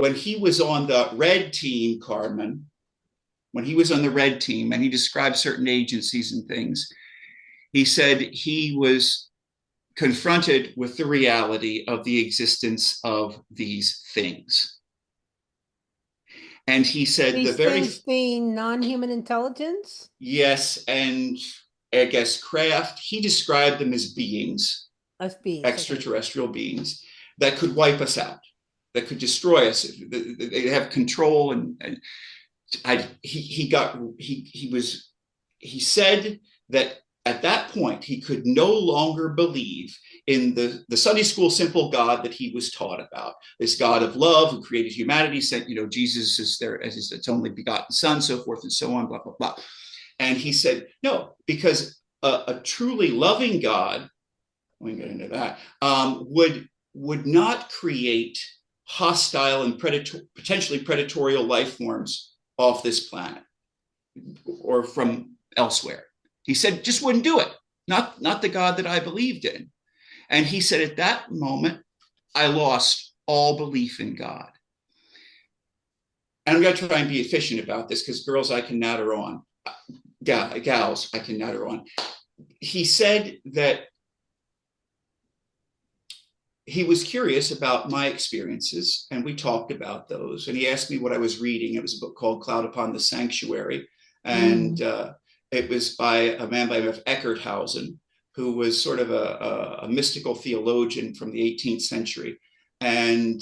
when he was on the red team, Carmen, when he was on the red team and he described certain agencies and things, he said he was confronted with the reality of the existence of these things. And he said the These very, things being non-human intelligence? yes, and I guess craft, he described them as beings, As beings, okay. extraterrestrial beings that could wipe us out, that could destroy us. They have control, and he said that at that point he could no longer believe in the Sunday school simple God that he was taught about, this God of love who created humanity, sent Jesus as their as its only begotten son, so forth and so on, blah blah blah. And he said no, because a truly loving God, we can get into that, would not create hostile and potentially predatory life forms off this planet or from elsewhere. He said just wouldn't do it. Not the God that I believed in. And he said at that moment, I lost all belief in God. And I'm going to try and be efficient about this because girls, I can natter on. Gals, I can natter on. He said that he was curious about my experiences, and we talked about those. And he asked me what I was reading. It was a book called Cloud Upon the Sanctuary, and it was by a man by the name of Eckarthausen, who was sort of a mystical theologian from the 18th century. And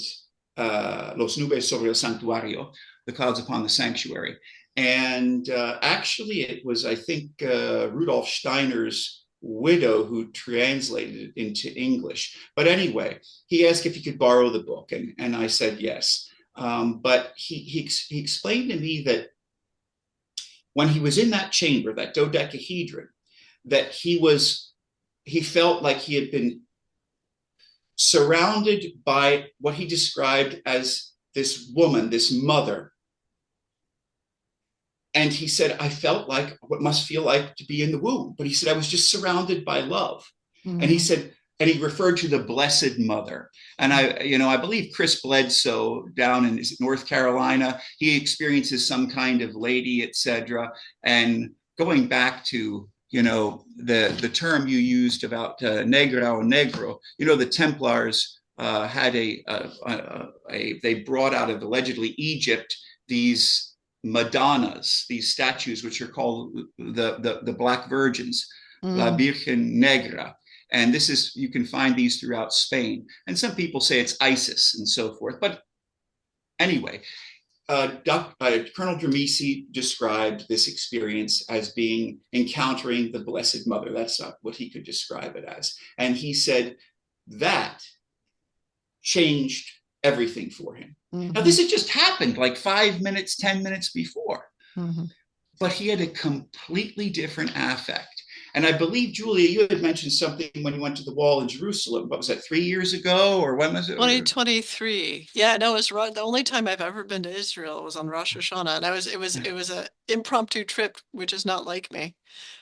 Los Nubes sobre el Santuario, The Clouds Upon the Sanctuary. And actually, it was, I think, Rudolf Steiner's widow who translated it into English. But anyway, he asked if he could borrow the book, and I said yes. But he explained to me that when he was in that chamber, that dodecahedron, that he felt like he had been surrounded by what he described as this woman, this mother. And he said, I felt like what must feel like to be in the womb. But he said, I was just surrounded by love. And he said, and he referred to the Blessed Mother. And I believe Chris Bledsoe down in North Carolina, he experiences some kind of lady, etc. And going back to, the term you used about negra or negro, the Templars had they brought out of allegedly Egypt these Madonnas, these statues, which are called the Black Virgins, La Virgen Negra. And you can find these throughout Spain. And some people say it's Isis and so forth. But anyway, Colonel Dramesi described this experience as encountering the Blessed Mother. That's what he could describe it as. And he said that changed everything for him. Now, this had just happened like 5 minutes, 10 minutes before. But he had a completely different affect. And I believe, Julia, you had mentioned something when you went to the wall in Jerusalem. What was that, 3 years ago? Or when was it? 2023. Yeah, no, it was the only time I've ever been to Israel was on Rosh Hashana. And it was an impromptu trip, which is not like me.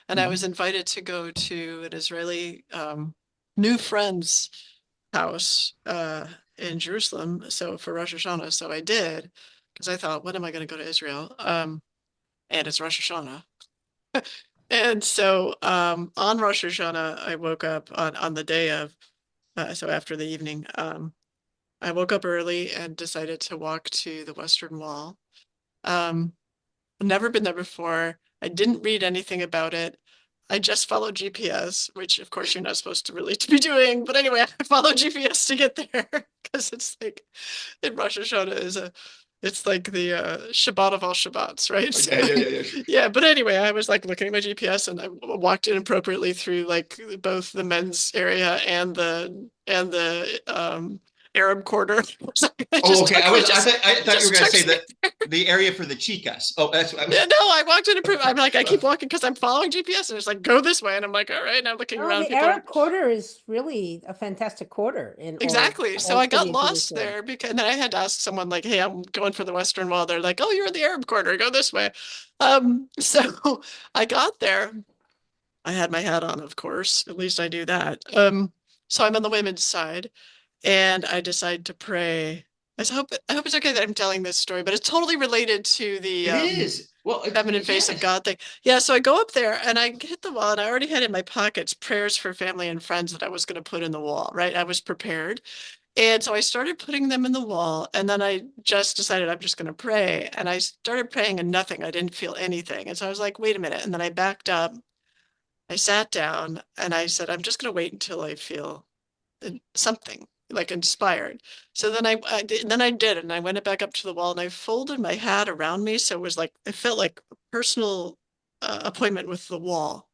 And I was invited to go to an Israeli new friend's house in Jerusalem. So for Rosh Hashanah. So I did, because I thought, when am I going to go to Israel? And it's Rosh Hashanah. And so on Rosh Hashanah, I woke up on the day of, so after the evening, I woke up early and decided to walk to the Western Wall. Never been there before. I didn't read anything about it. I just followed GPS, which of course you're not supposed to really be doing. But anyway, I followed GPS to get there because it's like in Rosh Hashanah it's like the Shabbat of all Shabbats, right? So, yeah. But anyway, I was like looking at my GPS and I walked inappropriately through like both the men's area and the Arab quarter. Oh, okay. I thought you were going to say that the area for the chicas. Oh, that's what I was. Yeah, no, I walked in. I'm like, I keep walking because I'm following GPS, and it's like, go this way, and I'm like, all right. And I'm looking around. The Arab quarter is really a fantastic quarter exactly. So I got lost there because and then I had to ask someone like, hey, I'm going for the Western Wall. They're like, oh, you're in the Arab quarter. Go this way. So I got there. I had my hat on, of course. At least I do that. So I'm on the women's side. And I decided to pray I hope it's okay that I'm telling this story, but it's totally related to the It is. Well, feminine face of yes. God thing. Yeah, so I go up there and I hit the wall, and I already had in my pockets prayers for family and friends that I was going to put in the wall, right? I was prepared. And so I started putting them in the wall, and then I just decided I'm just going to pray. And I started praying and nothing. I didn't feel anything. And so I was like, wait a minute. And then I backed up. I sat down and I said, I'm just going to wait until I feel something like inspired. So then I did, and I went back up to the wall and I folded my hat around me. So it was like, it felt like a personal appointment with the wall.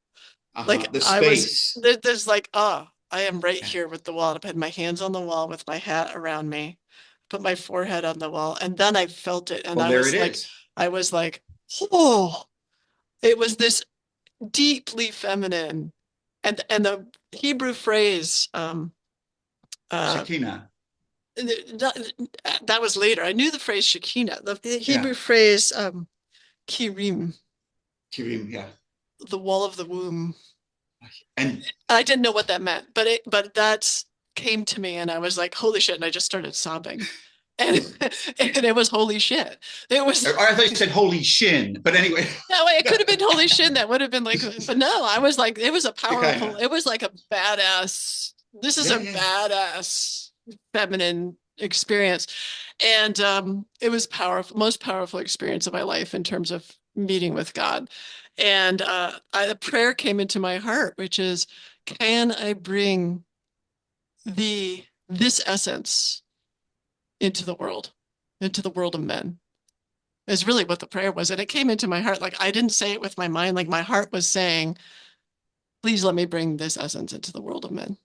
Like The I was, space. there's like, I am right Yeah. here with the wall. I had my hands on the wall with my hat around me, put my forehead on the wall, and then I felt it. And Well, there it is. I was like, oh, it was this deeply feminine. And the Hebrew phrase, uh, Shekinah. that was later. I knew the phrase Shekinah, the Yeah. Hebrew phrase, Kirim, Kirim. Yeah. the wall of the womb. And I didn't know what that meant, but that came to me and I was like, holy shit. And I just started sobbing. And, and it was holy shit. It was, or I thought you said holy shin, but anyway. no, it could have been holy shit. That would have been like, but no, I was like, it was a powerful, Shekinah. it was like a badass, this is Yeah. a Yeah. badass feminine experience. And it was powerful, most powerful experience of my life in terms of meeting with God. And a prayer came into my heart, which is, can I bring this essence into the world of men? Is really what the prayer was. And it came into my heart. Like I didn't say it with my mind. Like my heart was saying, please let me bring this essence into the world of men.